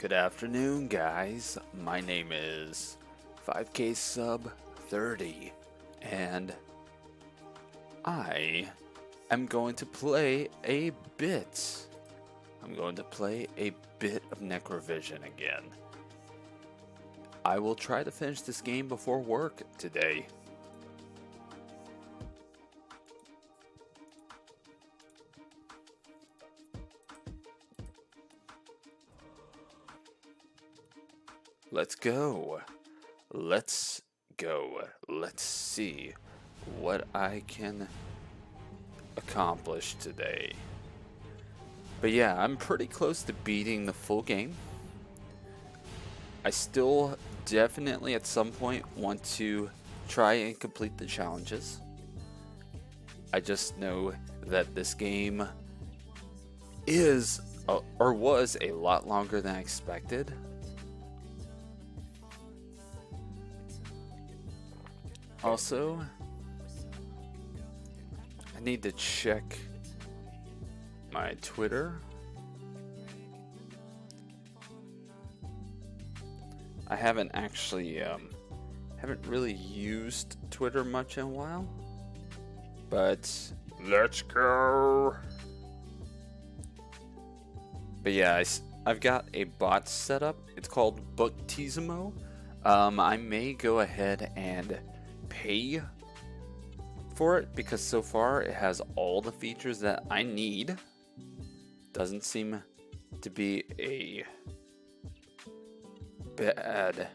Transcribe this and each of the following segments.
Good afternoon, guys. My name is 5K Sub 30, and I am going to play a bit. I'm going to play a bit of Necrovision again. I will try to finish this game before work today. Let's go. Let's go. Let's see what I can accomplish today. But yeah, I'm pretty close to beating the full game. I still definitely at some point want to try and complete the challenges. I just know that this game is or was a lot longer than I expected. Also, I need to check my Twitter. I haven't actually, haven't really used Twitter much in a while, but let's go. But yeah, I've got a bot set up. It's called Booktizmo. I may go ahead and pay for it because so far it has all the features that I need. Doesn't seem to be a bad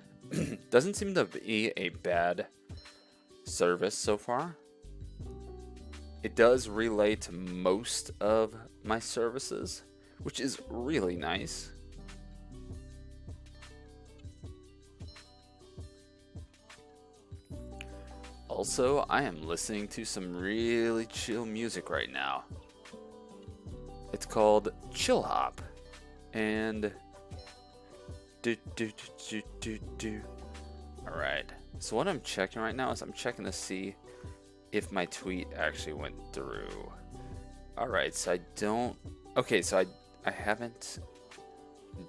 doesn't seem to be a bad service so far. It does relay to most of my services, which is really nice. Also, I am listening to some really chill music right now. It's called Chill Hop, and Alright, so what I'm checking right now is I'm checking to see if my tweet actually went through. Alright, so I haven't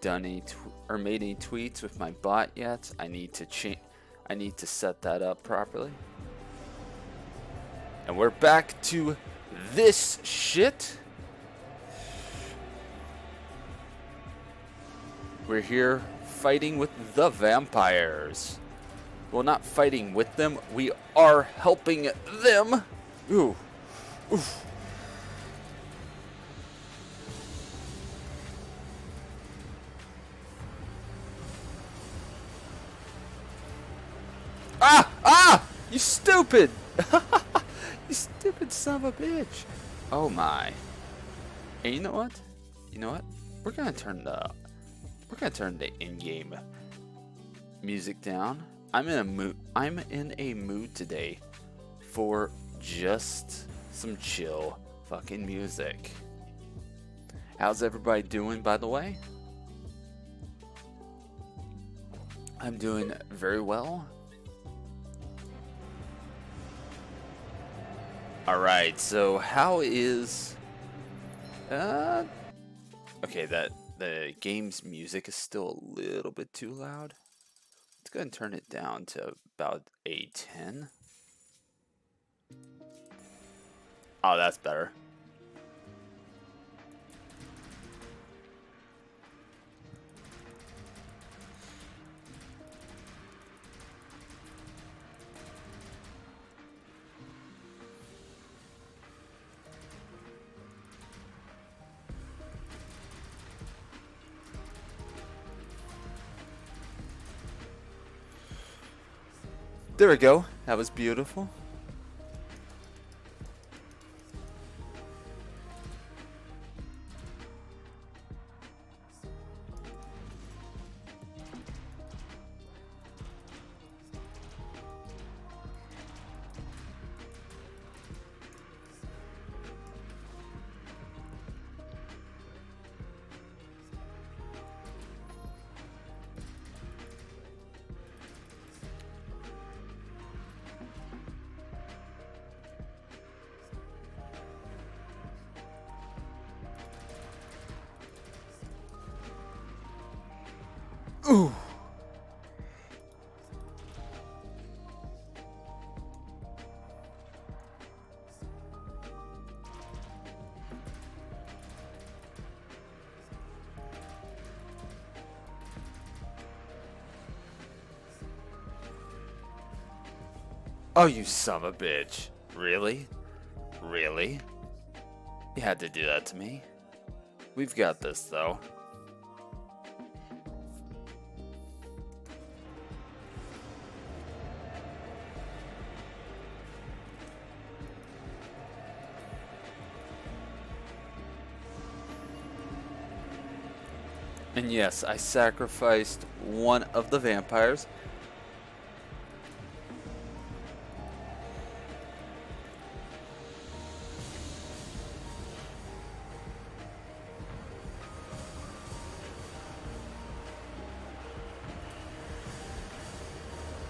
done any or made any tweets with my bot yet. I need to set that up properly. And we're back to this shit. We're here fighting with the vampires. Well, not fighting with them. We are helping them. Ooh. Oof. Ah! Ah! You stupid! You stupid son of a bitch. Oh my. And you know what? You know what? We're gonna turn the in-game music down. I'm in a mood today for just some chill fucking music. How's everybody doing, by the way? I'm doing very well. Alright, so how is okay, that the game's music is still a little bit too loud. Let's go ahead and turn it down to about a 10. Oh, that's better. There we go. That was beautiful. Oh, you son of a bitch. Really? Really? You had to do that to me. We've got this, though. And yes, I sacrificed one of the vampires.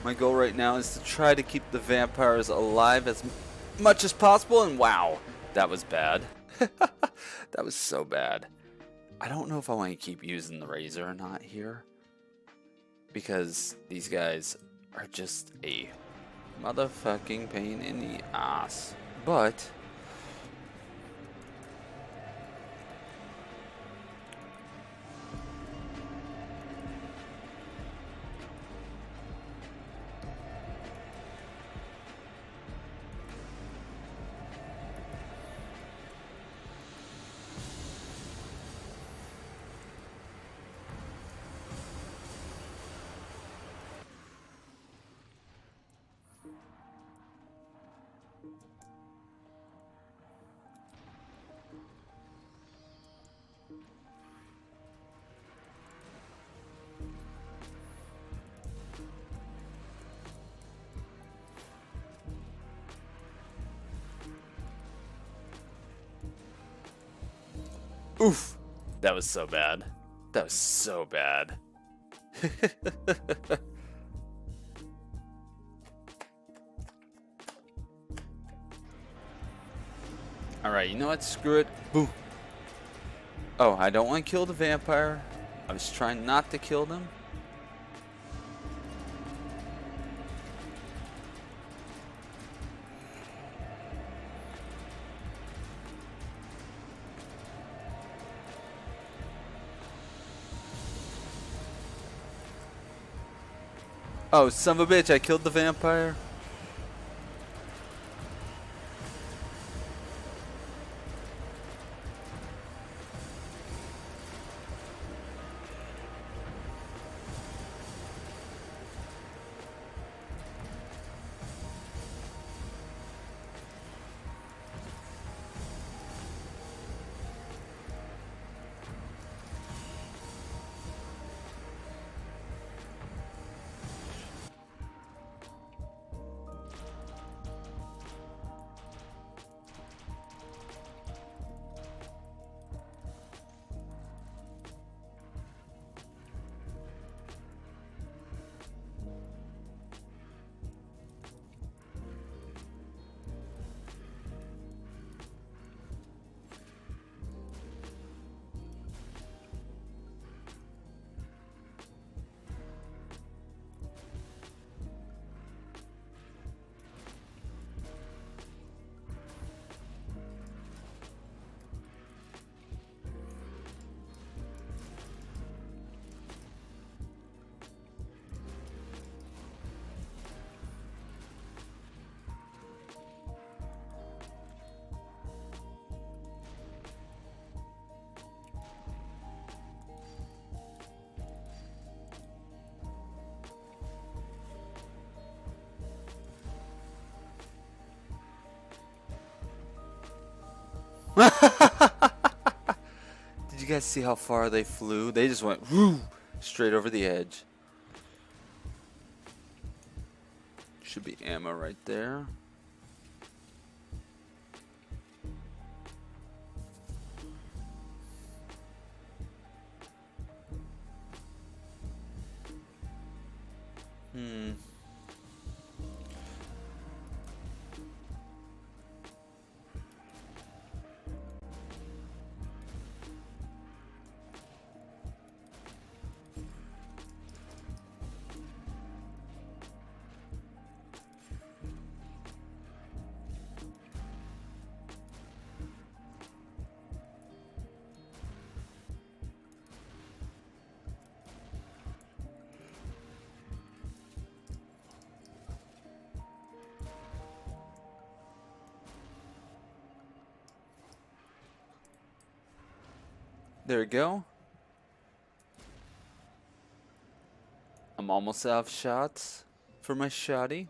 My goal right now is to try to keep the vampires alive as much as possible, and wow, that was bad. That was so bad. I don't know if I want to keep using the razor or not here, because these guys are just a motherfucking pain in the ass. But oof, that was so bad. That was so bad. Alright, you know what? Screw it. Boo. Oh, I don't want to kill the vampire. I was trying not to kill them. Oh, son of a bitch, I killed the vampire. Did you guys see how far they flew? They just went whoo, straight over the edge. Should be ammo right there. There we go. I'm almost out of shots for my shotty.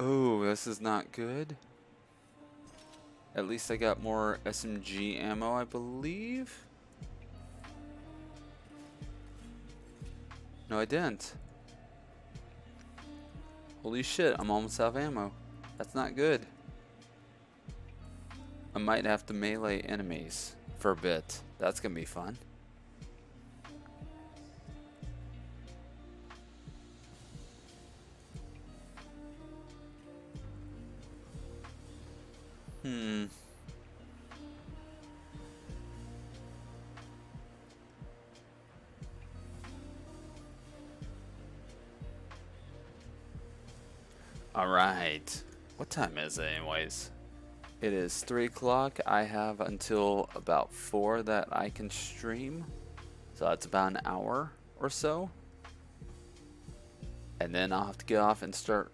Oh, this is not good. At least I got more SMG ammo, I believe. No, I didn't. Holy shit, I'm almost out of ammo. That's not good. I might have to melee enemies for a bit. That's gonna be fun. Alright. What time is it anyways? It is 3 o'clock. I have until about 4 that I can stream. So that's about an hour or so. And then I'll have to get off and start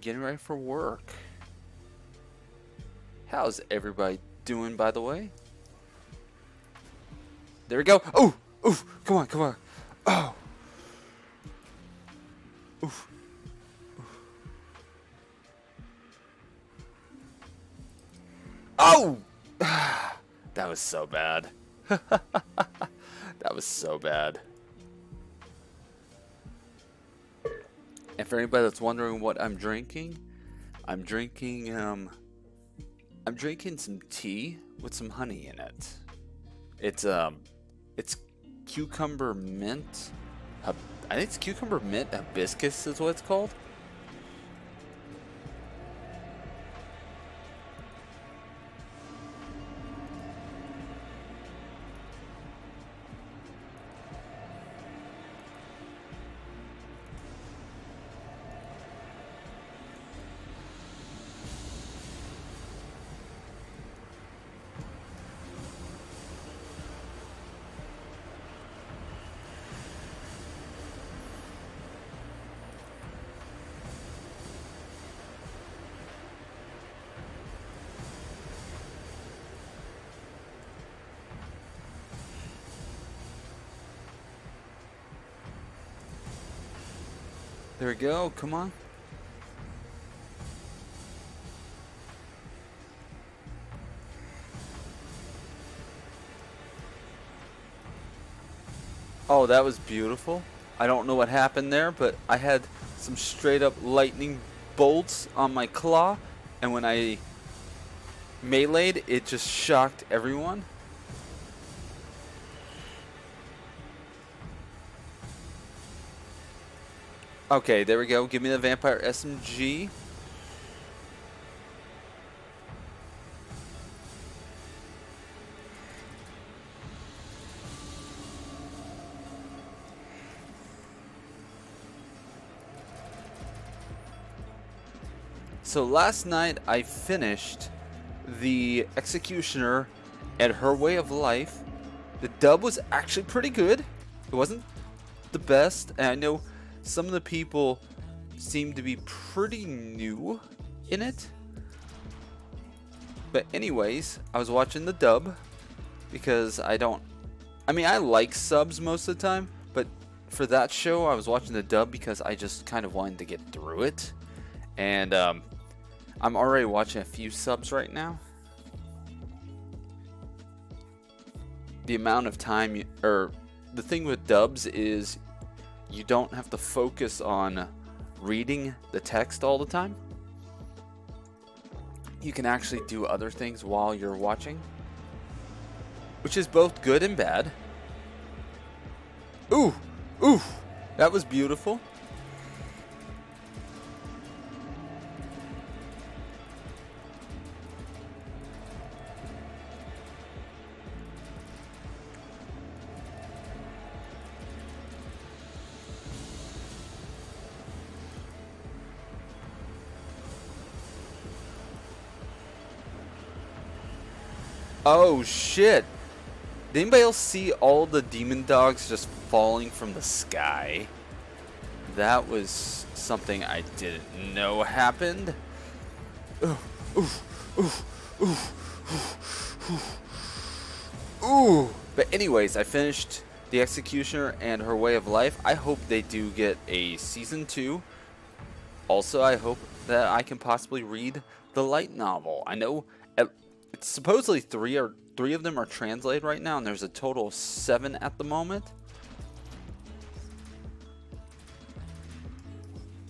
getting ready for work. How's everybody doing, by the way? There we go. Oh! Oof! Come on, come on. Oh! Oof. Oh! That was so bad. That was so bad. And for anybody that's wondering what I'm drinking some tea with some honey in it. It's cucumber mint. I think it's cucumber mint hibiscus is what it's called. There we go, come on. Oh, that was beautiful. I don't know what happened there, but I had some straight up lightning bolts on my claw, and when I meleeed, it just shocked everyone. Okay, there we go. Give me the vampire SMG. So last night I finished the Executioner and Her Way of Life. The dub was actually pretty good. It wasn't the best, and I know some of the people seem to be pretty new in it. But anyways, I was watching the dub because I like subs most of the time, but for that show I was watching the dub because I just kind of wanted to get through it. And I'm already watching a few subs right now. The amount of time the thing with dubs is you don't have to focus on reading the text all the time. You can actually do other things while you're watching, which is both good and bad. Ooh, ooh, that was beautiful. Oh shit! Did anybody else see all the demon dogs just falling from the sky? That was something I didn't know happened. Oof, oof, Ooh. But anyways, I finished The Executioner and Her Way of Life. I hope they do get a season 2. Also, I hope that I can possibly read the light novel. I know it's supposedly three of them are translated right now, and there's a total of 7 at the moment.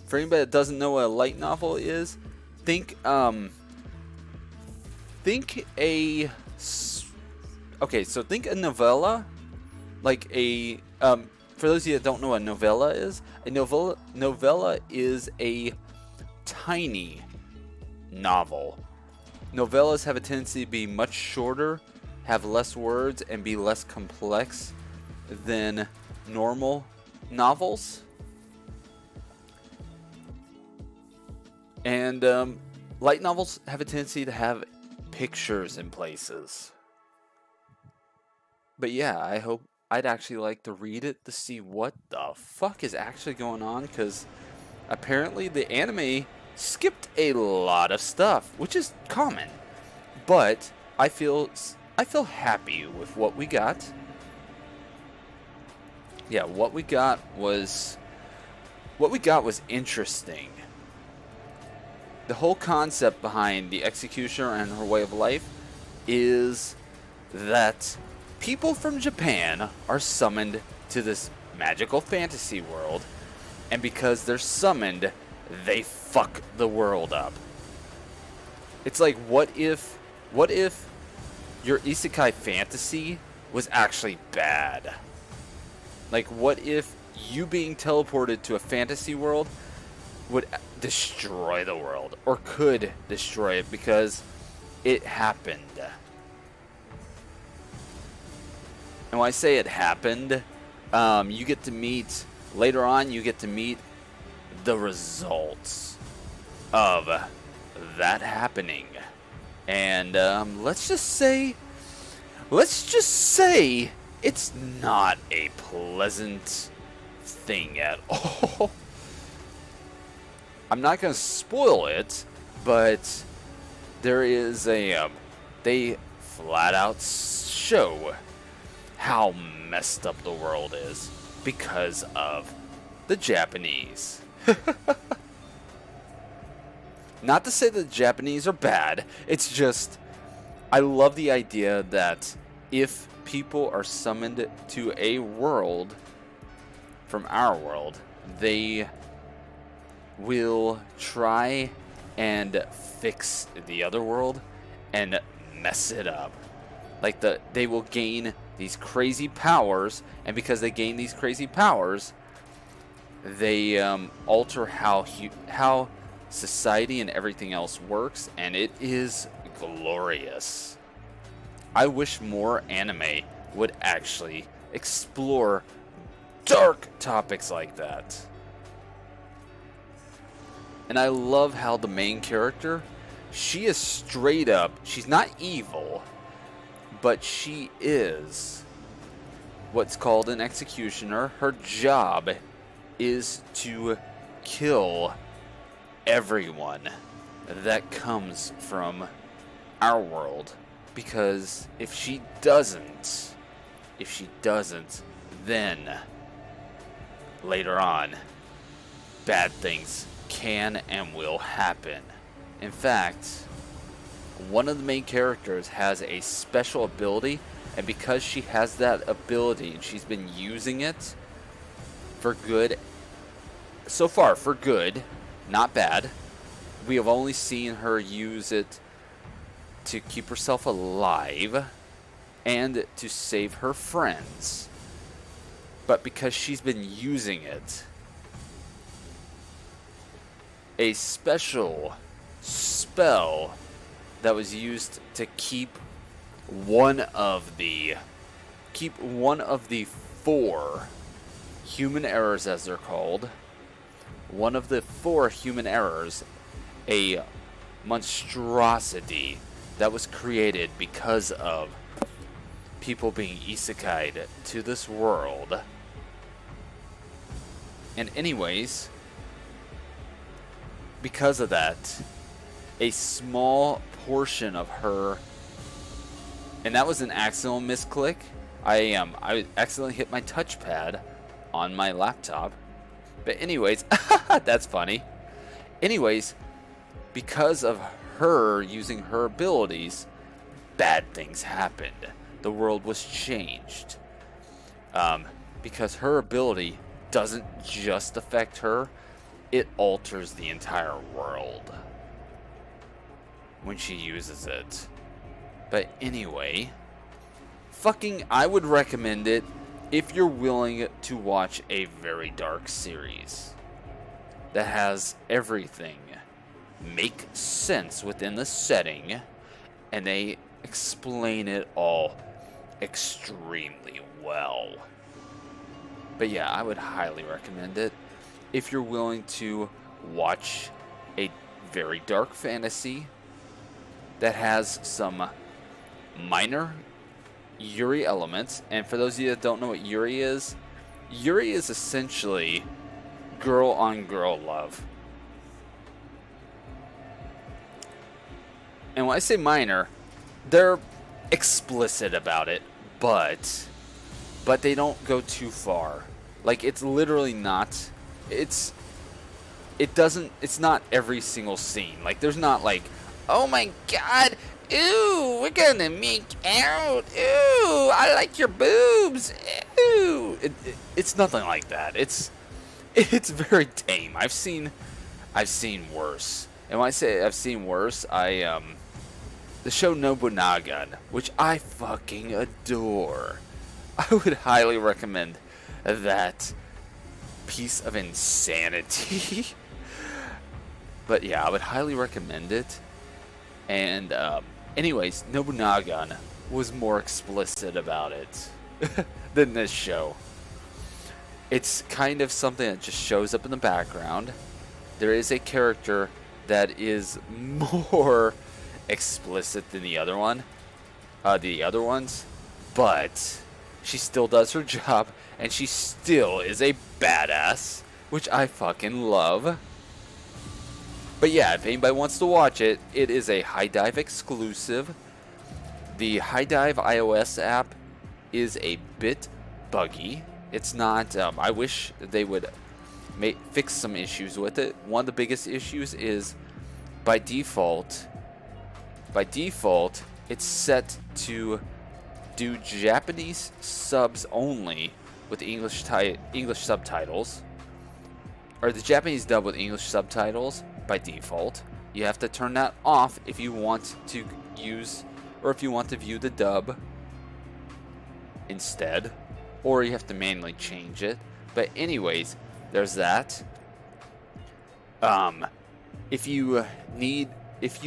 For anybody that doesn't know what a light novel is, think a novella, like a for those of you that don't know what a novella is a tiny novel. Novellas have a tendency to be much shorter, have less words, and be less complex than normal novels. And light novels have a tendency to have pictures in places. But yeah, I hope I'd actually like to read it to see what the fuck is actually going on, because apparently the anime skipped a lot of stuff, which is common. But I feel happy with what we got. Yeah, what we got was interesting. The whole concept behind The Executioner and Her Way of Life is that people from Japan are summoned to this magical fantasy world, and because they're summoned, they fuck the world up. It's like, what if your isekai fantasy was actually bad? Like, what if you being teleported to a fantasy world would destroy the world, or could destroy it because it happened? And when I say it happened, you get to meet later on. You get to meet the results of that happening, and let's just say it's not a pleasant thing at all. I'm not going to spoil it, but there is they flat out show how messed up the world is because of the Japanese. Not to say that the Japanese are bad, it's just I love the idea that if people are summoned to a world from our world, they will try and fix the other world and mess it up. Like they will gain these crazy powers, and because they gain these crazy powers, they alter how society and everything else works, and it is glorious. I wish more anime would actually explore dark topics like that. And I love how the main character, she is straight up, she's not evil, but she is what's called an executioner. Her job is to kill everyone that comes from our world, because if she doesn't, then later on bad things can and will happen. In fact, one of the main characters has a special ability, and because she has that ability and she's been using it for good so far, for good, not bad, we have only seen her use it to keep herself alive and to save her friends. But because she's been using it, a special spell that was used to keep one of the 4 human errors, as they're called, one of the 4 human errors, a monstrosity that was created because of people being isekai'd to this world. And anyways, because of that, a small portion of her, and that was an accidental misclick. I accidentally hit my touchpad on my laptop. But anyways, that's funny. Anyways, because of her using her abilities, bad things happened. The world was changed. Because her ability doesn't just affect her, it alters the entire world when she uses it. But anyway, I would recommend it if you're willing to watch a very dark series that has everything make sense within the setting, and they explain it all extremely well. But yeah, I would highly recommend it if you're willing to watch a very dark fantasy that has some minor Yuri elements. And for those of you that don't know what Yuri is essentially girl on girl love. And when I say minor, they're explicit about it, but they don't go too far. Like, it's literally not, it's not every single scene. Like, there's not like, oh my god, ooh, we're gonna make out, ooh, I like your boobs, ooh. It's nothing like that. It's very tame. I've seen worse. And when I say I've seen worse, the show Nobunaga, which I fucking adore, I would highly recommend that piece of insanity. But yeah, I would highly recommend it. And anyways, Nobunaga was more explicit about it than this show. It's kind of something that just shows up in the background. There is a character that is more explicit than the other ones, but she still does her job, and she still is a badass, which I fucking love. But yeah, if anybody wants to watch it, it is a High Dive exclusive. The High Dive iOS app is a bit buggy. It's not, I wish they would fix some issues with it. One of the biggest issues is by default, it's set to do Japanese subs only with English subtitles, or the Japanese dub with English subtitles by default. You have to turn that off if you want to use, or if you want to view the dub instead, or you have to manually change it. But anyways, there's that. If you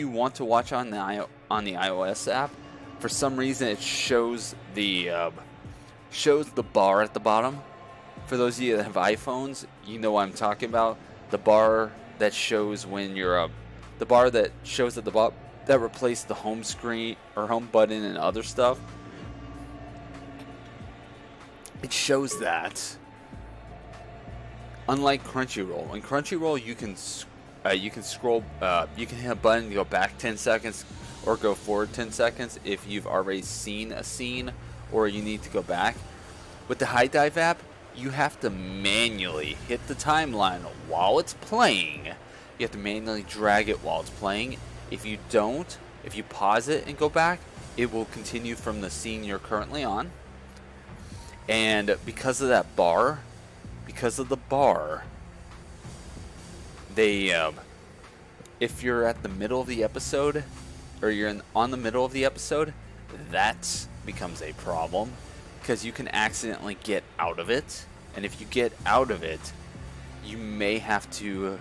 want to watch on the iOS app, for some reason it shows the bar at the bottom. For those of you that have iPhones, you know what I'm talking about. The bar that shows when you're the bar that shows at the bottom that replaced the home screen or home button and other stuff. It shows that. Unlike Crunchyroll, in Crunchyroll you can scroll, you can hit a button, go back 10 seconds, or go forward 10 seconds if you've already seen a scene or you need to go back. With the High Dive app, you have to manually hit the timeline while it's playing. You have to manually drag it while it's playing. If you don't, if you pause it and go back, it will continue from the scene you're currently on. And because of that bar, because of the bar, they, if you're at the middle of the episode, or you're on the middle of the episode, that becomes a problem, because you can accidentally get out of it. And if you get out of it, you may have to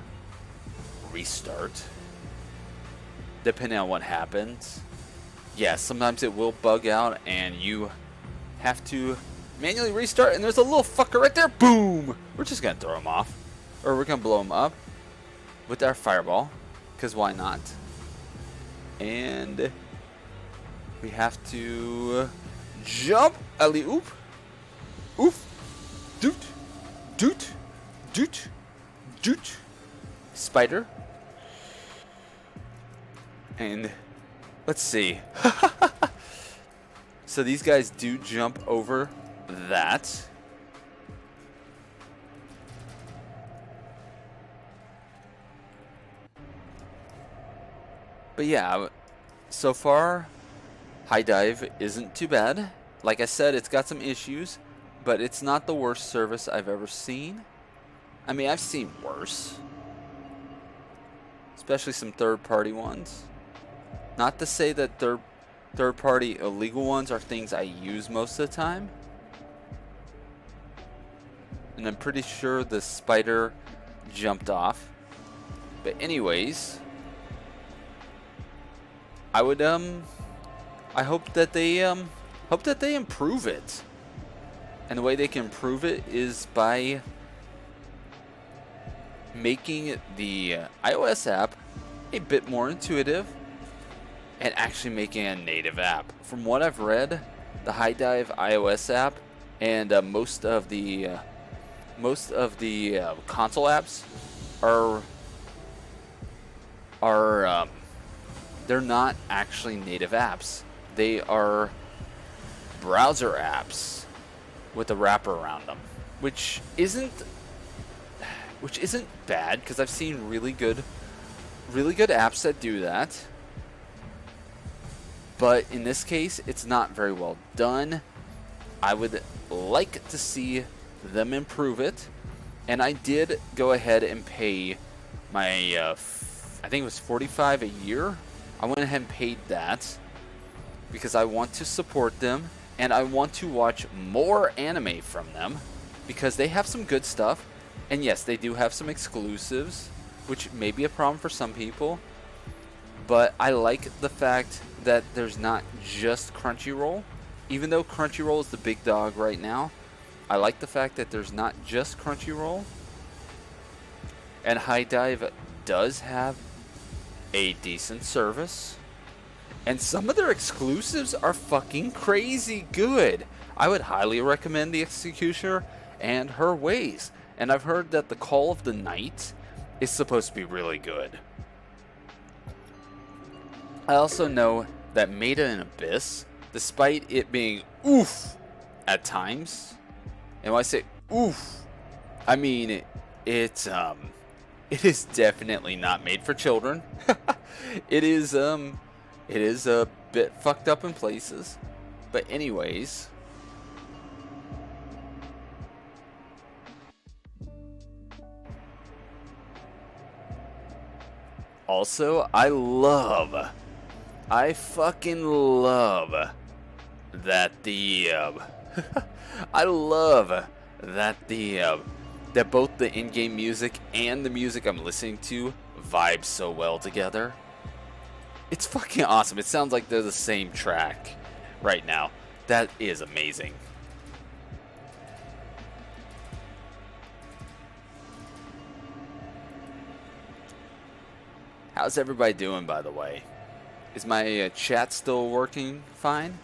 restart, depending on what happens. Yeah, sometimes it will bug out, and you have to manually restart, and there's a little fucker right there. Boom! We're just gonna throw him off, or we're gonna blow him up with our fireball, because why not? And we have to jump, alley oop, oof, doot, doot, doot, doot, spider, And let's see. So these guys do jump over that. But yeah, so far, High Dive isn't too bad. Like I said, it's got some issues, but it's not the worst service I've ever seen. I mean, I've seen worse. Especially some third-party ones. Not to say that third-party illegal ones are things I use most of the time. And I'm pretty sure the spider jumped off. But anyways, I would I hope that they improve it. And the way they can improve it is by making the iOS app a bit more intuitive and actually making a native app. From what I've read, the High Dive iOS app and most of the console apps are they're not actually native apps. They are browser apps with a wrapper around them, which isn't bad, because I've seen really good apps that do that. But in this case, it's not very well done. I would like to see them improve it, and I did go ahead and pay my I think it was $45 a year. I went ahead and paid that because I want to support them and I want to watch more anime from them because they have some good stuff. And yes, they do have some exclusives, which may be a problem for some people. But I like the fact that there's not just Crunchyroll. Even though Crunchyroll is the big dog right now, I like the fact that there's not just Crunchyroll. And High Dive does have a decent service. And some of their exclusives are fucking crazy good. I would highly recommend The Executioner and Her Ways. And I've heard that The Call of the Night is supposed to be really good. I also know that Made in Abyss, despite it being oof at times, and when I say oof, I mean it is definitely not made for children. It is a bit fucked up in places. But anyways, also I fucking love that the I love that that both the in-game music and the music I'm listening to vibe so well together. It's fucking awesome. It sounds like they're the same track right now. That is amazing. How's everybody doing, by the way? Is my chat still working fine?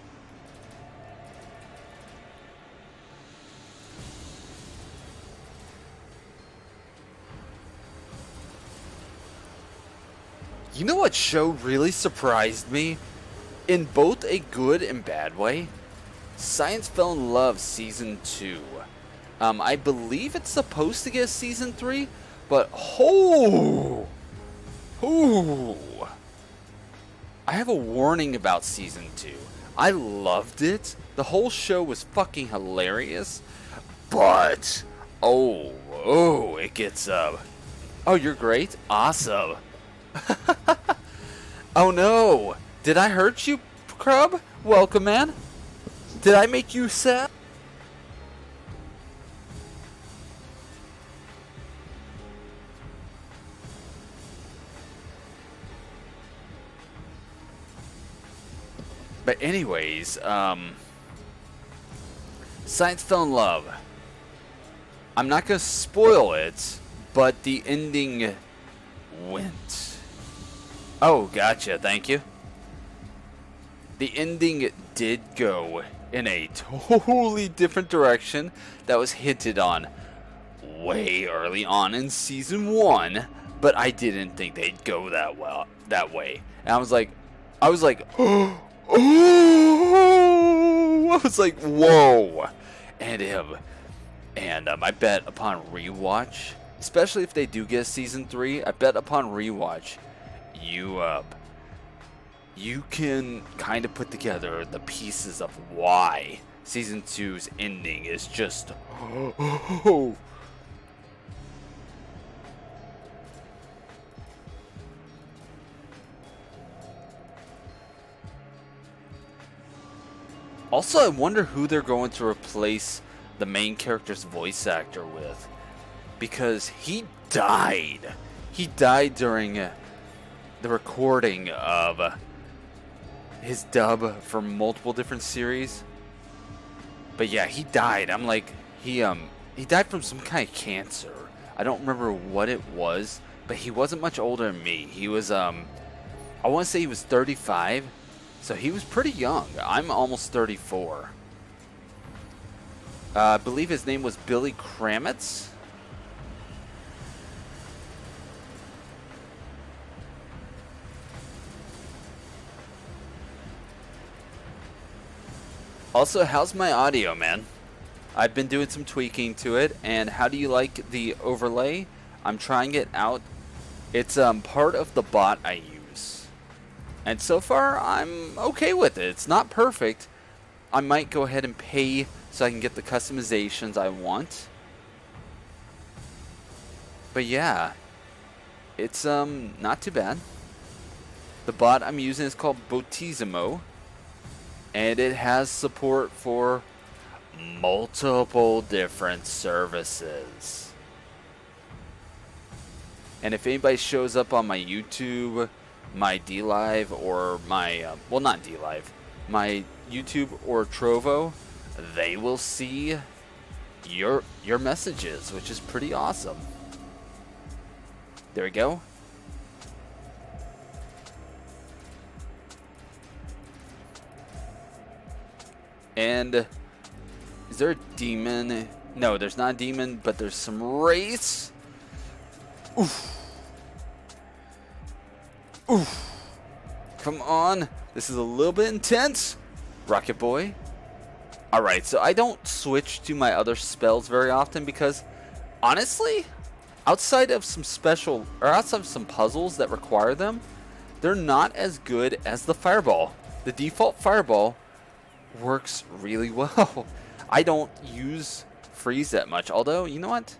You know what show really surprised me? In both a good and bad way? Science Fell in Love Season 2. I believe it's supposed to get a Season 3, but I have a warning about Season 2. I loved it. The whole show was fucking hilarious. But, it gets, oh, you're great? Awesome. Oh no! Did I hurt you, Crub? Welcome, man. Did I make you sad? But anyways, Science Fell in Love. I'm not gonna spoil it, but the ending went. Oh, gotcha. Thank you. The ending did go in a totally different direction that was hinted on way early on in Season 1, but I didn't think they'd go that way. And I was like, oh, I was like, whoa. And I bet upon rewatch, especially if they do get season 3, I bet upon rewatch, you can kind of put together the pieces of why season 2's ending is just Also, I wonder who they're going to replace the main character's voice actor with, because he died. He died during the recording of his dub for multiple different series. But yeah, he died. I'm like, he died from some kind of cancer. I don't remember what it was, but he wasn't much older than me. He was I want to say he was 35. So he was pretty young. I'm almost 34. I believe his name was Billy Kramitz. Also, how's my audio, man? I've been doing some tweaking to it, and how do you like the overlay? I'm trying it out. It's part of the bot I use. And so far, I'm okay with it. It's not perfect. I might go ahead and pay so I can get the customizations I want. But yeah, it's not too bad. The bot I'm using is called Botisimo, and it has support for multiple different services. And if anybody shows up on my YouTube, my DLive, or my well, not DLive, my YouTube or Trovo, they will see your messages, which is pretty awesome. There we go. And is there a demon? No, there's not a demon, but there's some wraiths. Oof. Oof. Come on. This is a little bit intense. Rocket Boy. Alright, so I don't switch to my other spells very often because, honestly, outside of some outside of some puzzles that require them, they're not as good as the Fireball. The default Fireball works really well. I don't use Freeze that much, although, you know what?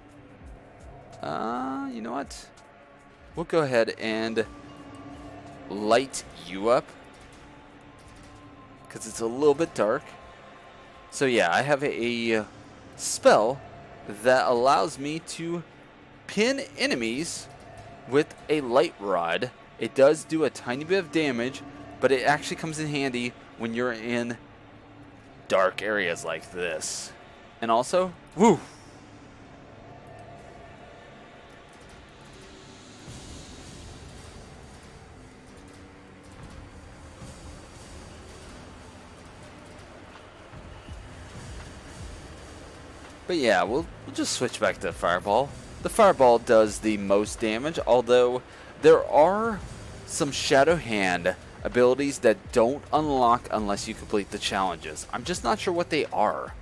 We'll go ahead and light you up because it's a little bit dark. So yeah, I have a spell that allows me to pin enemies with a light rod. It does do a tiny bit of damage, but it actually comes in handy when you're in dark areas like this. And also, woo! But yeah, we'll just switch back to the Fireball. The Fireball does the most damage, although there are some Shadow Hand abilities that don't unlock unless you complete the challenges. I'm just not sure what they are.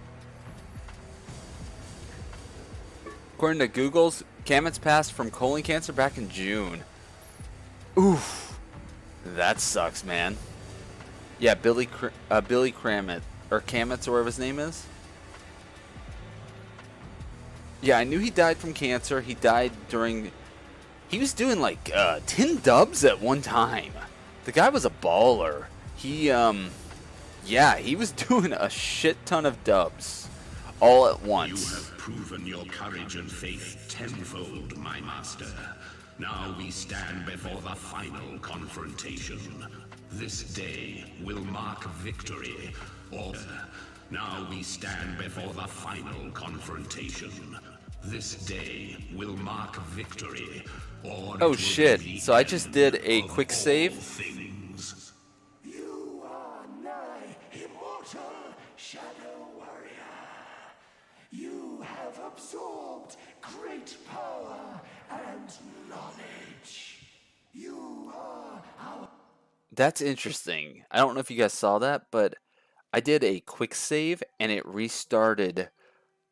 According to Google's, Kamet's passed from colon cancer back in June. Oof. That sucks, man. Yeah, Billy Kramitz, or Kametz, or whatever his name is. Yeah, I knew he died from cancer. He died during... He was doing like 10 dubs at one time. The guy was a baller. He, yeah, he was doing a shit ton of dubs all at once. You have proven your courage and faith tenfold, my master. Now we stand before the final confrontation. This day will mark victory. Order. Now we stand before the final confrontation. This day will mark victory. Oh shit, so I just did a quick save. Things. You are nigh immortal, Shadow Warrior. You have absorbed great power and knowledge. That's interesting. I don't know if you guys saw that, but I did a quick save and it restarted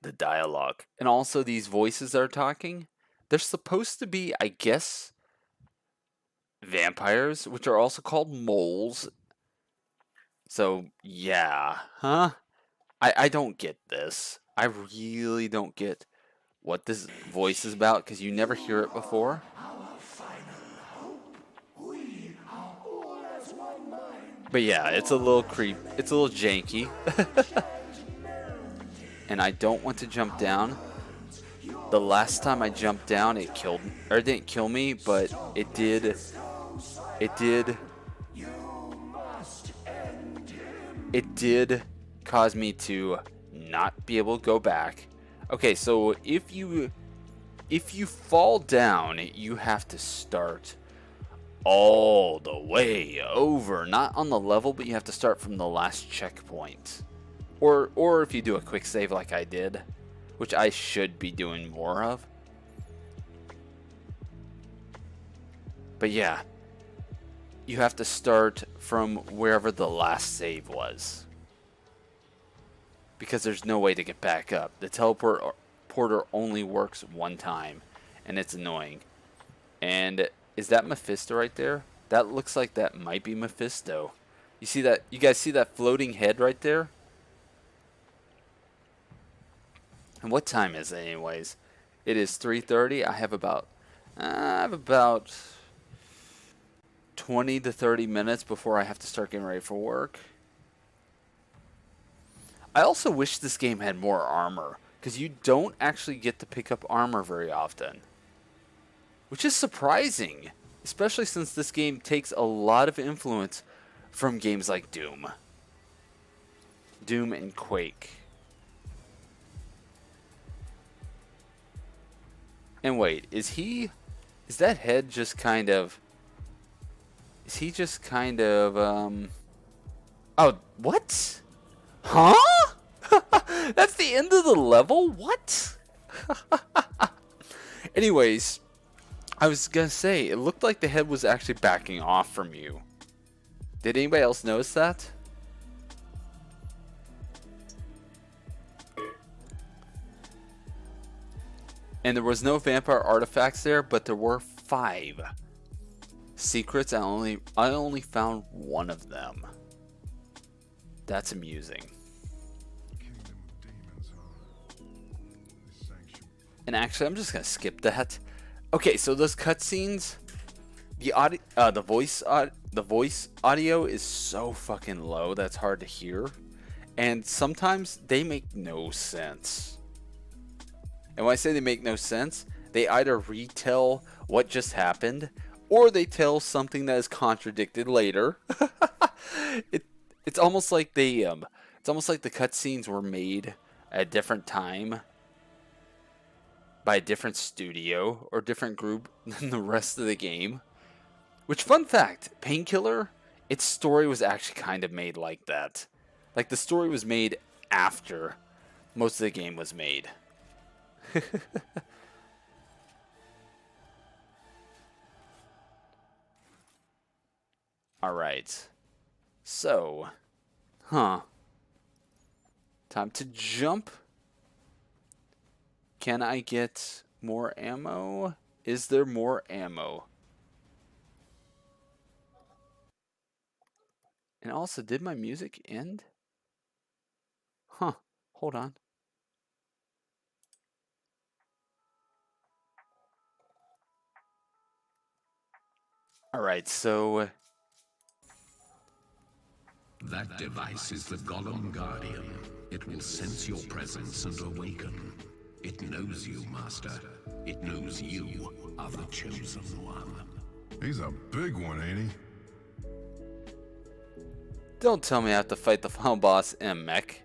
the dialogue. And also these voices that are talking, they're supposed to be, I guess, vampires, which are also called moles. So, yeah. Huh? I don't get this. I really don't get what this voice is about because you never hear it before. Our final hope. We are all as one mind. But yeah, it's a little it's a little janky. And I don't want to jump down. The last time I jumped down, it killed, or it didn't kill me, but it did cause me to not be able to go back. Okay, so if you fall down, you have to start all the way over, not on the level, but you have to start from the last checkpoint. Or if you do a quick save like I did, which I should be doing more of. But yeah, you have to start from wherever the last save was, because there's no way to get back up. The teleporter only works one time, and it's annoying. And is that Mephisto right there? That looks like that might be Mephisto. You see that? You guys see that floating head right there? And what time is it anyways? It is 3:30. I have about 20 to 30 minutes before I have to start getting ready for work. I also wish this game had more armor, because you don't actually get to pick up armor very often, which is surprising, especially since this game takes a lot of influence from games like Doom and Quake. And wait, is that head just kind of, is he just kind of, oh, what? Huh? That's the end of the level? What? Anyways, I was gonna say, it looked like the head was actually backing off from you. Did anybody else notice that? And there was no vampire artifacts there, but there were 5 secrets. I only found one of them. That's amusing. And actually, I'm just gonna skip that. Okay, so those cutscenes, the voice audio is so fucking low that's hard to hear, and sometimes they make no sense. And when I say they make no sense, they either retell what just happened, or they tell something that is contradicted later. It's almost like the cutscenes were made at a different time by a different studio or different group than the rest of the game. Which, fun fact, Painkiller, its story was actually kind of made like that. Like, the story was made after most of the game was made. Alright. So, time to jump. Can I get more ammo? Is there more ammo? And also, did my music end? Hold on. Alright, so... That device is the Golem Guardian. It will sense your presence and awaken. It knows you, Master. It knows you are the chosen one. He's a big one, ain't he? Don't tell me I have to fight the final boss in a mech.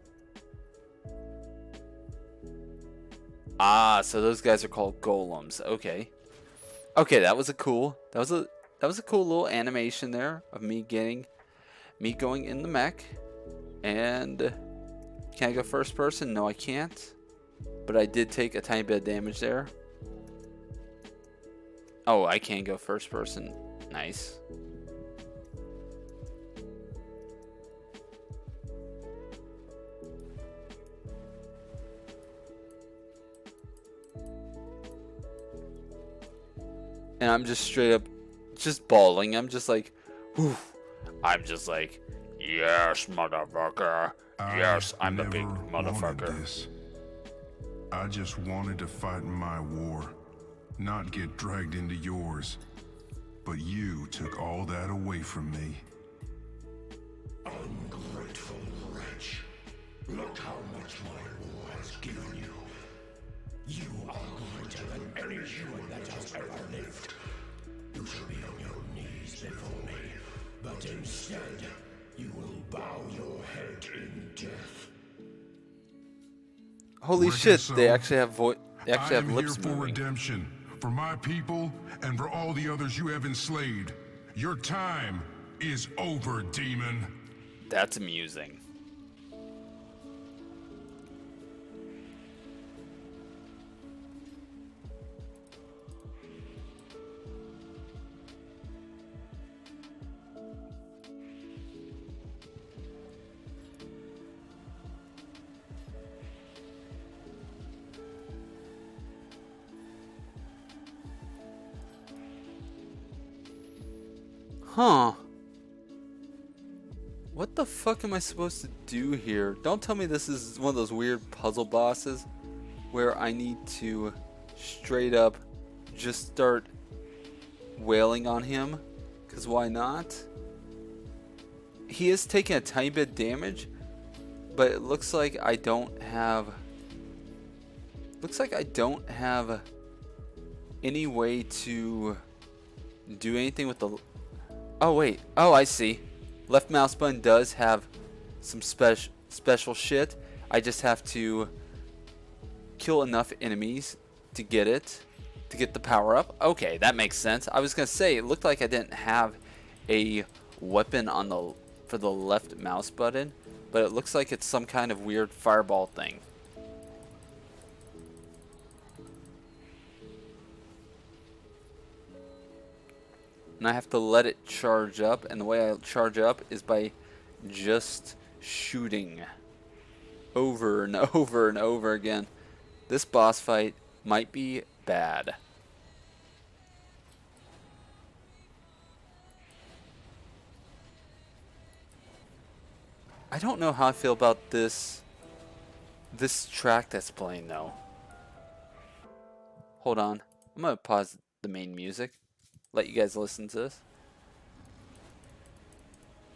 Ah, so those guys are called golems. Okay. Okay, that was a cool little animation there of me going in the mech. And can I go first person? No, I can't. But I did take a tiny bit of damage there. Oh, I can go first person. Nice. and I'm just straight up just bawling. I'm just like, whew. I'm just like, yes, motherfucker. Yes, I'm the big motherfucker. This. I just wanted to fight my war, not get dragged into yours. But you took all that away from me. Ungrateful wretch. Look how much my war has given you. You are greater than any human that has ever lived. You should be on your knees before me, but instead, you will bow your head in death. Holy Reckon shit! so? They actually have They actually have I am lips here for moving. redemption, for my people, and for all the others you have enslaved. Your time is over, demon. That's amusing. Huh. What the fuck am I supposed to do here? Don't tell me this is one of those weird puzzle bosses where I need to straight up just start wailing on him. Because why not? He is taking a tiny bit of damage, but it looks like I don't have... Looks like I don't have any way to do anything with the... Oh wait, oh I see. Left mouse button does have some special shit. I just have to kill enough enemies to get it, to get the power up. Okay, that makes sense. I was gonna say it looked like I didn't have a weapon on the for the left mouse button, but it looks like it's some kind of weird fireball thing. And I have to let it charge up, and the way I charge up is by just shooting over and over and over again. This boss fight might be bad. I don't know how I feel about this track that's playing though. Hold on. I'm gonna pause the main music. Let you guys listen to this.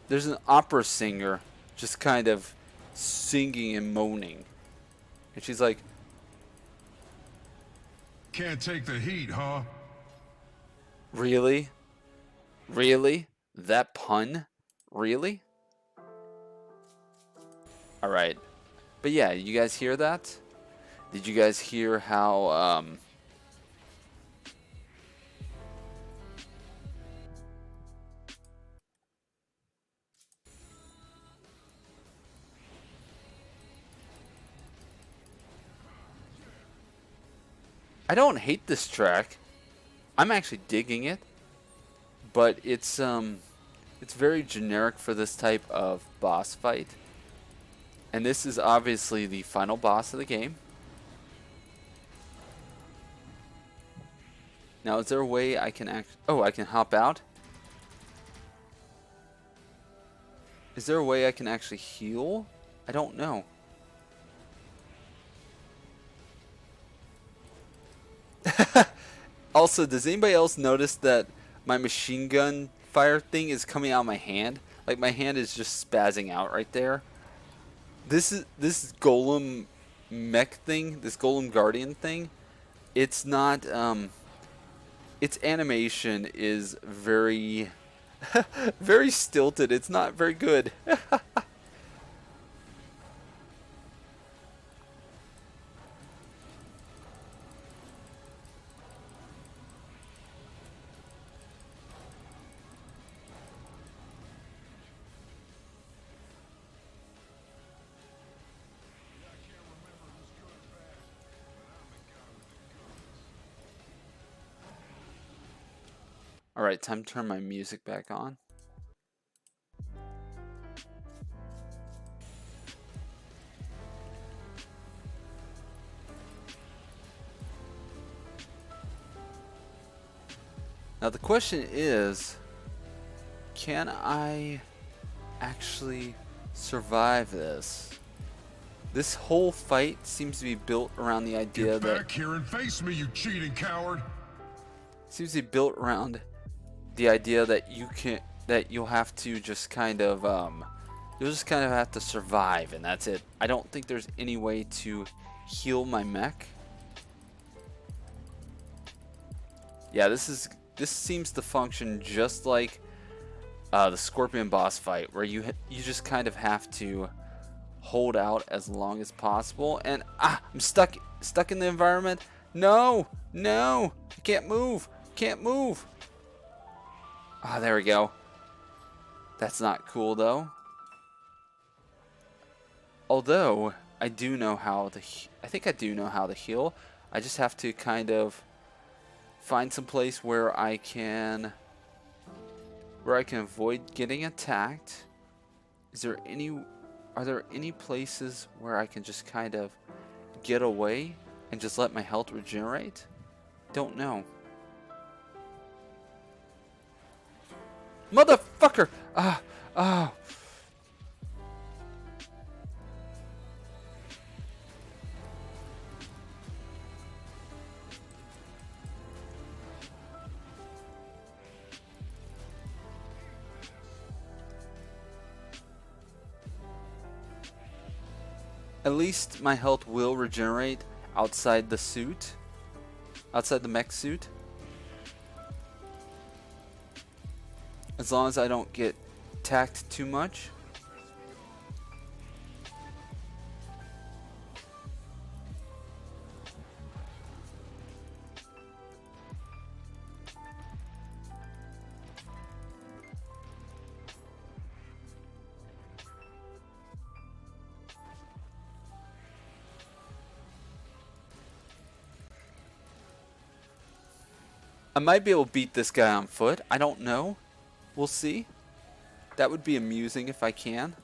There's an opera singer just kind of singing and moaning. And she's like, Can't take the heat, huh? really? Really? That pun? Really? Alright. But yeah, you guys hear that? Did you guys hear how, I don't hate this track. I'm actually digging it. But it's very generic for this type of boss fight. And this is obviously the final boss of the game. Now, is there a way I can I can hop out? Is there a way I can actually heal? I don't know. Also, does anybody else notice that my machine gun fire thing is coming out of my hand? Like my hand is just spazzing out right there. This golem mech thing, this golem guardian thing, it's not its animation is very very stilted. It's not very good. Alright, time to turn my music back on. Now the question is, can I actually survive this? This whole fight seems to be built around the idea Get back here and face me, you cheating coward! seems to be built around the idea that you'll have to just kind of you'll just kind of have to survive, and that's it. I don't think there's any way to heal my mech. Yeah, this seems to function just like the Scorpion boss fight, where you just kind of have to hold out as long as possible. And I'm stuck in the environment. No, I can't move. There we go. That's not cool though. Although I do know how to. I think I do know how to heal. I just have to kind of find some place where I can avoid getting attacked. Are there any places where I can just kind of get away and just let my health regenerate? Don't know. Motherfucker! At least my health will regenerate outside the suit. Outside the mech suit. As long as I don't get attacked too much. I might be able to beat this guy on foot. I don't know. We'll see. That would be amusing if I can.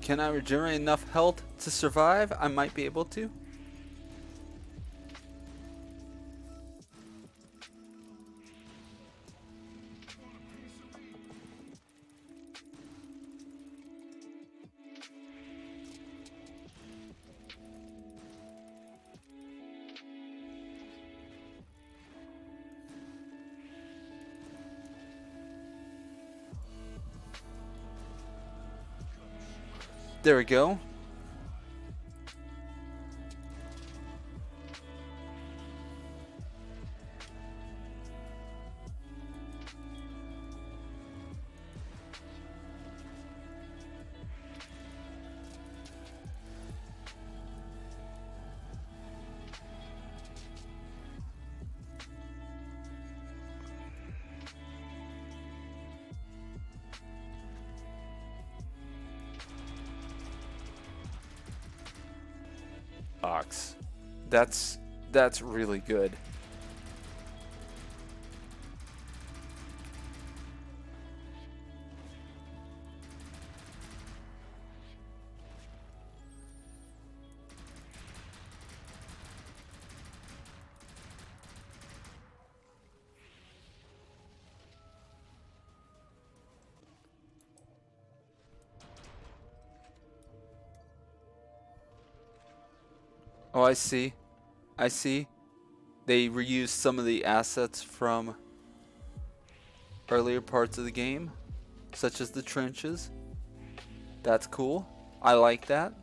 Can I regenerate enough health to survive? I might be able to. There we go. Ox. That's really good. Oh, I see. I see. They reused some of the assets from earlier parts of the game, such as the trenches. That's cool. I like that.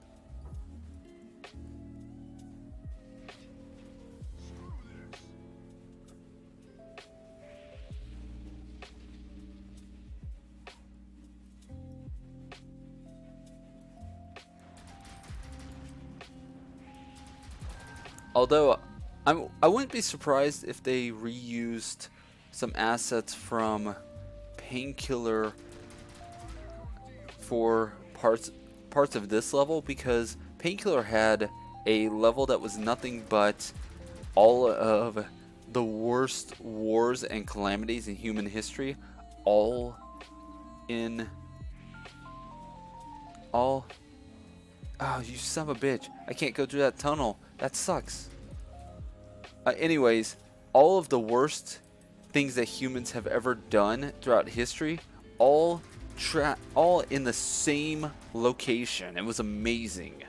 Although I wouldn't be surprised if they reused some assets from Painkiller for parts of this level, because Painkiller had a level that was nothing but all of the worst wars and calamities in human history, all oh, you son of a bitch. I can't go through that tunnel. That sucks. Anyways, all of the worst things that humans have ever done throughout history, all in the same location. It was amazing.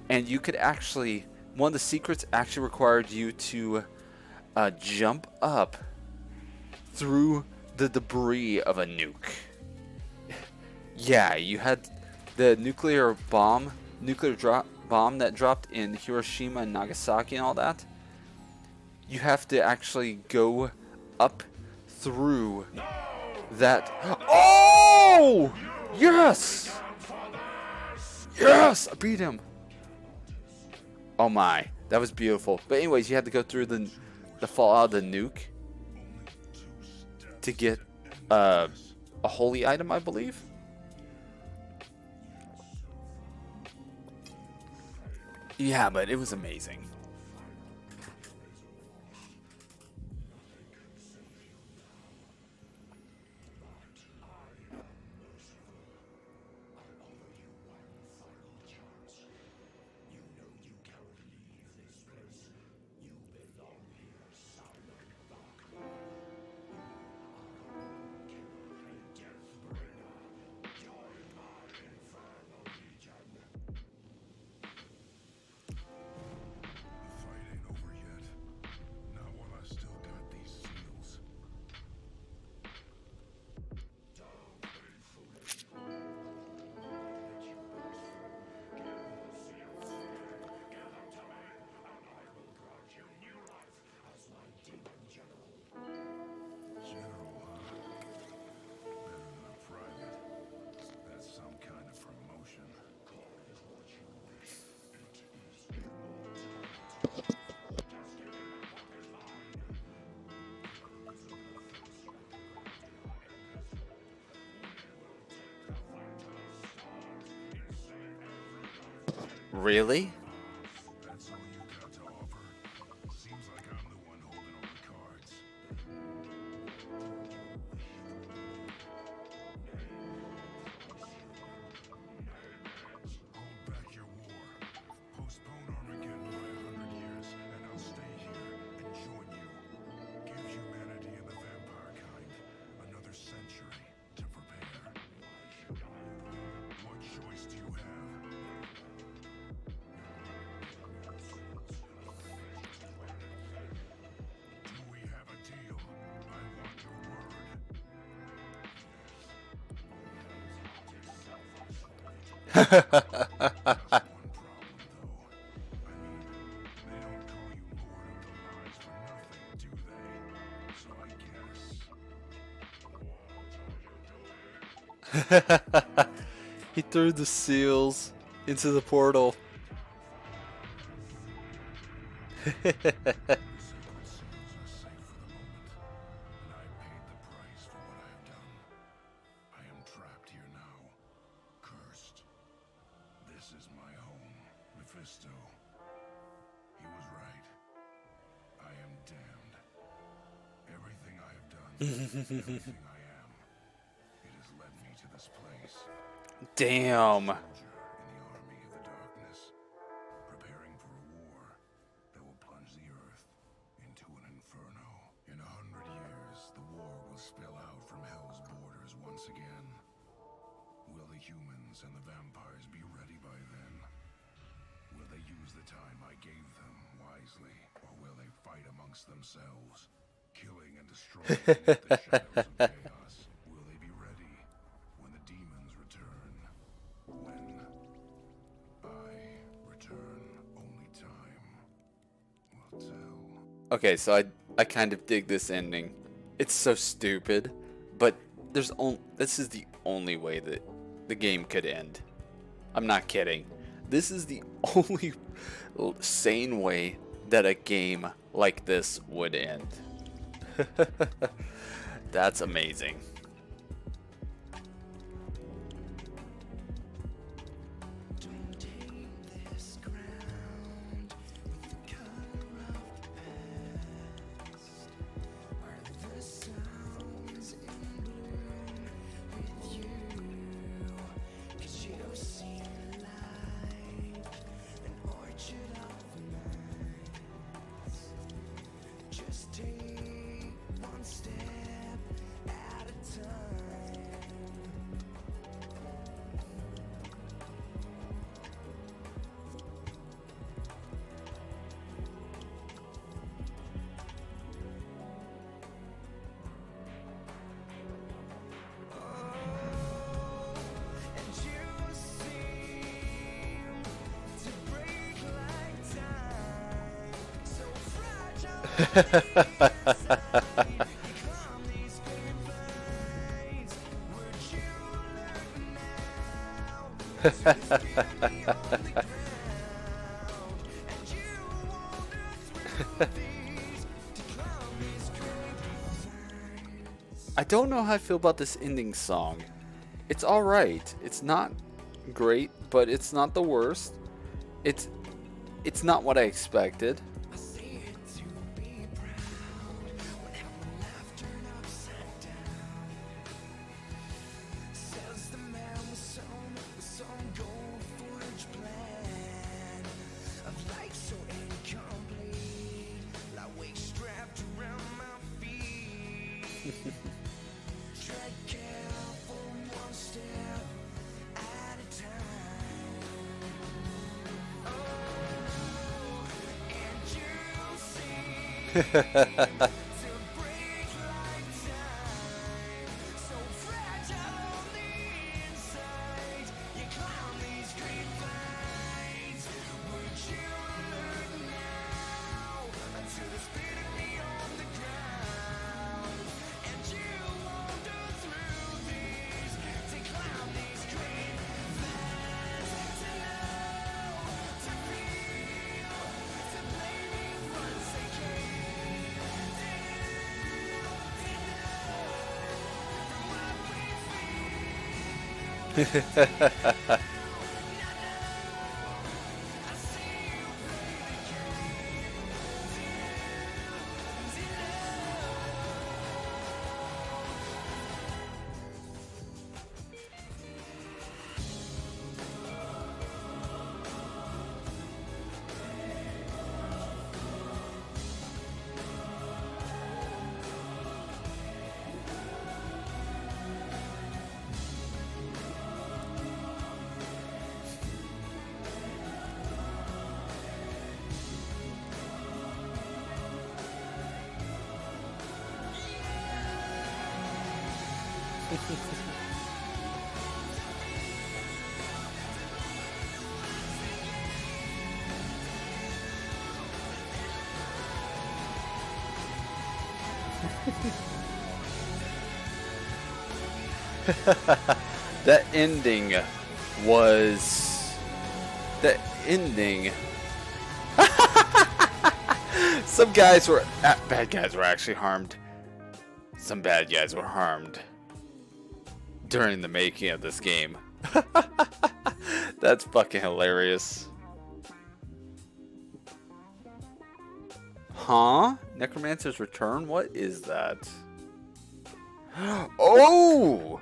And you could actually, one of the secrets actually required you to jump up through the debris of a nuke. Yeah, you had the nuclear bomb that dropped in Hiroshima and Nagasaki and all that. You have to actually go up through that. Oh! Yes! Yes! I beat him. Oh my, that was beautiful. But anyways, you had to go through the fallout of the nuke to get a holy item, I believe. Yeah, but it was amazing. Really? That's all you got to offer. Seems like I'm the one holding all the cards. Hold back your war. Postpone Armageddon by 100 years, and I'll stay here and join you. Give humanity and the vampire kind another century to prepare. What choice do you have? Do we have a deal? I want your word. Just one problem, though. I mean, they don't call you Lord of the Lies for nothing, do they? So I guess. He threw the seals into the portal. The sacred seals are safe for the moment, and I paid the price for what I have done. I am trapped here now, cursed. This is my home, Mephisto. He was right. I am damned. Everything I have done, everything I am, it has led me to this place. Damn. Soldier in the army of the darkness, preparing for a war that will plunge the earth into an inferno. In 100 years, the war will spill out from hell's borders once again. Will the humans and the vampires be ready by then? Will they use the time I gave them wisely, or will they fight amongst themselves, killing and destroying beneath the shadows of chaos? Okay, so I kind of dig this ending. It's so stupid, but this is the only way that the game could end. I'm not kidding. This is the only sane way that a game like this would end. That's amazing. I don't know how I feel about this ending song. It's alright. It's not great, but it's not the worst. It's not what I expected. That ending was... That ending... Some guys were... bad guys were actually harmed. Some bad guys were harmed during the making of this game. That's fucking hilarious. Huh? Necromancer's Return? What is that? Oh!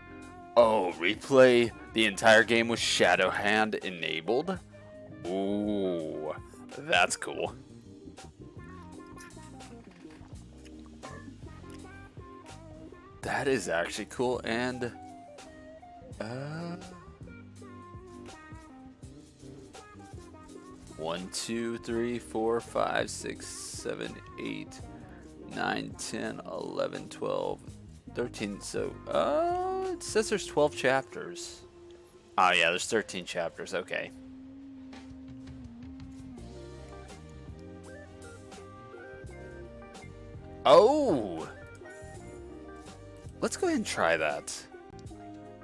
Oh, replay the entire game with Shadow Hand enabled? Ooh, that's cool. That is actually cool, and... 1, 2, 3, 4, 5, 6, 7, 8, 9, 10, 11, 12, 13. So, it says there's 12 chapters. Oh, yeah, there's 13 chapters. Okay. Oh! Let's go ahead and try that.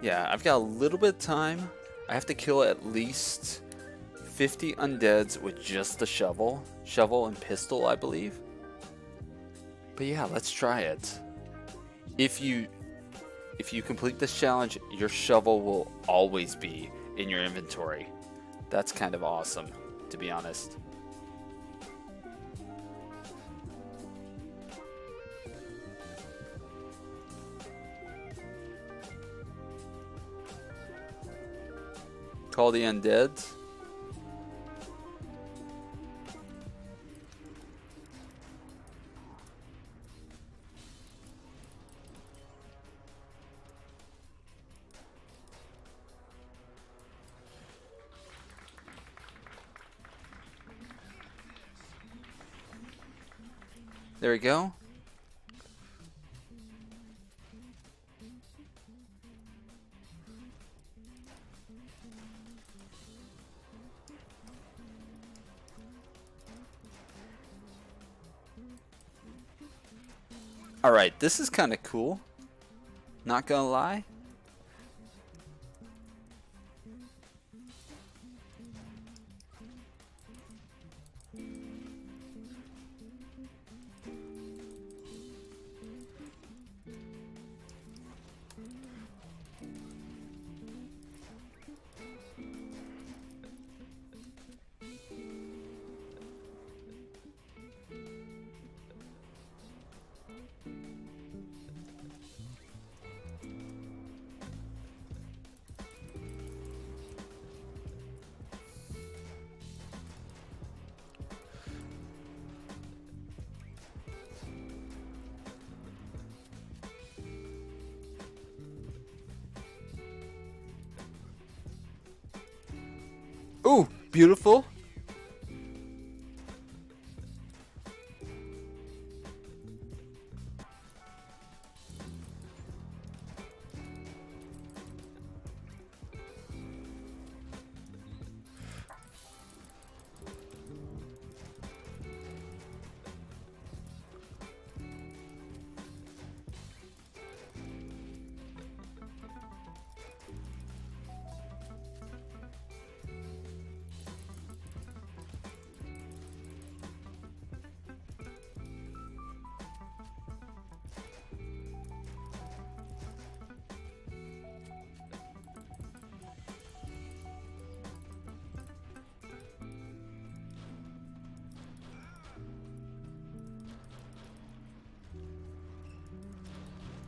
Yeah, I've got a little bit of time. I have to kill at least 50 undeads with just the shovel. Shovel and pistol, I believe. But yeah, let's try it. If you complete this challenge, your shovel will always be in your inventory. That's kind of awesome, to be honest. Call the undeads. There we go. Alright, this is kind of cool. Not gonna lie. Ooh, beautiful.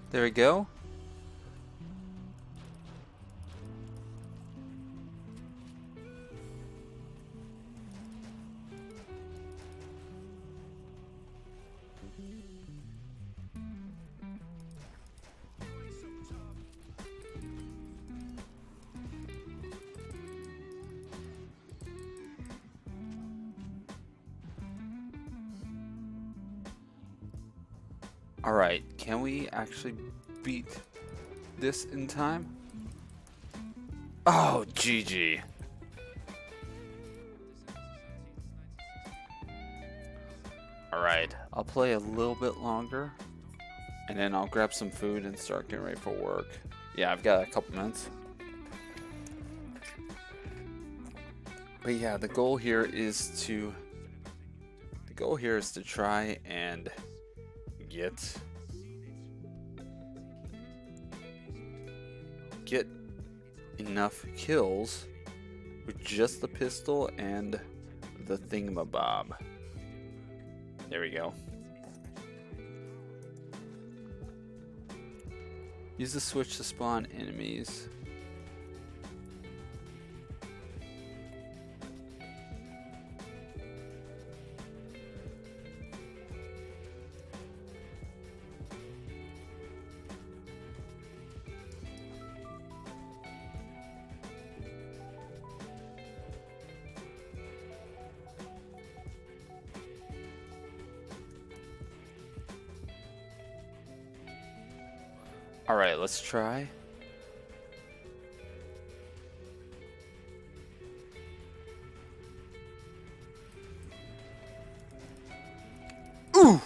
There we go. Alright, can we actually beat this in time? Oh, GG. Alright, I'll play a little bit longer, and then I'll grab some food and start getting ready for work. Yeah, I've got a couple minutes. But yeah, the goal here is to try and get enough kills with just the pistol and the thingamabob. There we go. Use the switch to spawn enemies. Alright, let's try. Ooh!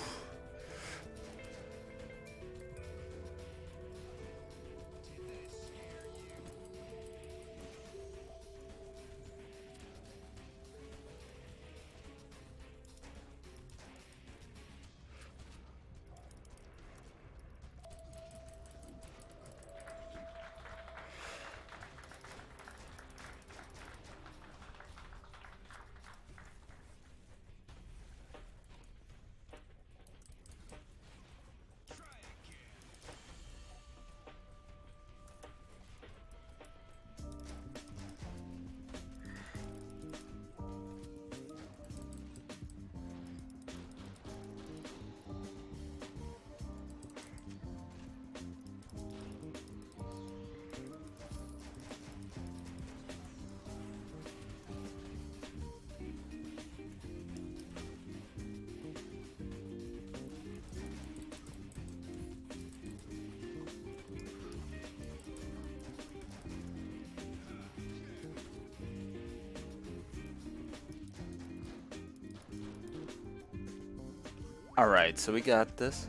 Alright, so we got this.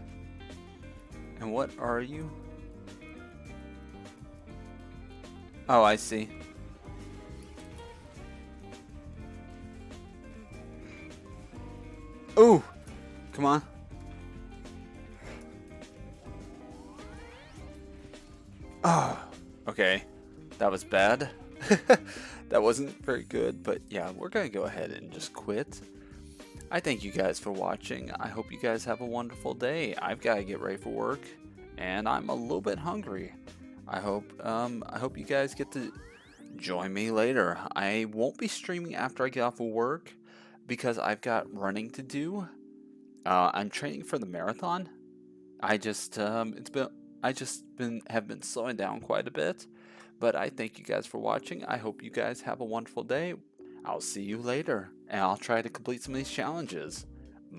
And what are you? Oh, I see. Ooh! Come on. Ah, okay. That was bad. That wasn't very good, but yeah, we're gonna go ahead and just quit. I thank you guys for watching. I hope you guys have a wonderful day. I've got to get ready for work, and I'm a little bit hungry. I hope you guys get to join me later. I won't be streaming after I get off of work because I've got running to do. I'm training for the marathon. I just have been slowing down quite a bit, but I thank you guys for watching. I hope you guys have a wonderful day. I'll see you later, and I'll try to complete some of these challenges.